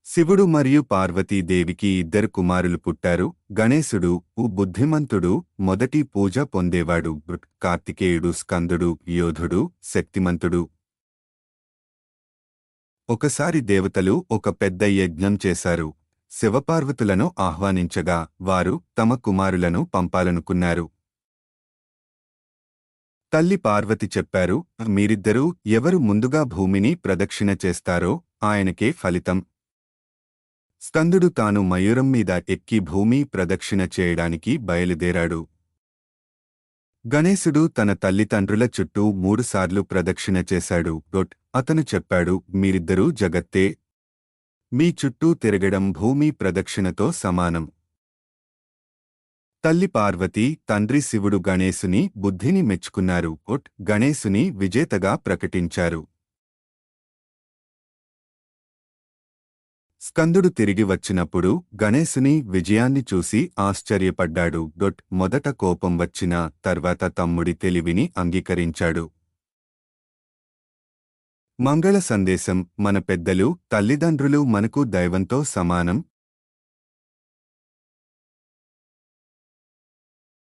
శివుడు మరియు పార్వతీదేవికి ఇద్దరు కుమారులు పుట్టారు. గణేశుడు బుద్ధిమంతుడు, మొదటి పూజ పొందేవాడు. కార్తికేయుడు స్కందుడు యోధుడు, శక్తిమంతుడు. ఒకసారి దేవతలు ఒక పెద్ద యజ్ఞం చేశారు. శివపార్వతులను ఆహ్వానించగా వారు తమ కుమారులను పంపాలనుకున్నారు. తల్లి పార్వతి చెప్పారు, మీరిద్దరూ ఎవరు ముందుగా భూమిని ప్రదక్షిణ చేస్తారో ఆయనకే ఫలితం. స్కందుడు తాను మయూరం మీద ఎక్కి భూమి ప్రదక్షిణ చేయడానికి బయలుదేరాడు. గణేశుడు తన తల్లిదండ్రుల చుట్టూ 3 సార్లు ప్రదక్షిణ చేశాడు. అతను చెప్పాడు, మీరిద్దరూ జగత్తే. మీ చుట్టూ తిరగడం భూమి ప్రదక్షిణతో సమానం. తల్లి పార్వతి, తండ్రి శివుడు గణేశుని బుద్ధిని మెచ్చుకున్నారు. గణేశుని విజేతగా ప్రకటించారు. స్కందుడు తిరిగి వచ్చినప్పుడు గణేశుని విజయాన్ని చూసి ఆశ్చర్యపడ్డాడు. మొదట కోపం వచ్చినా తర్వాత తమ్ముడి తెలివిని అంగీకరించాడు. మంగళ సందేశం: మన పెద్దలు, తల్లిదండ్రులు మనకు దైవంతో సమానం.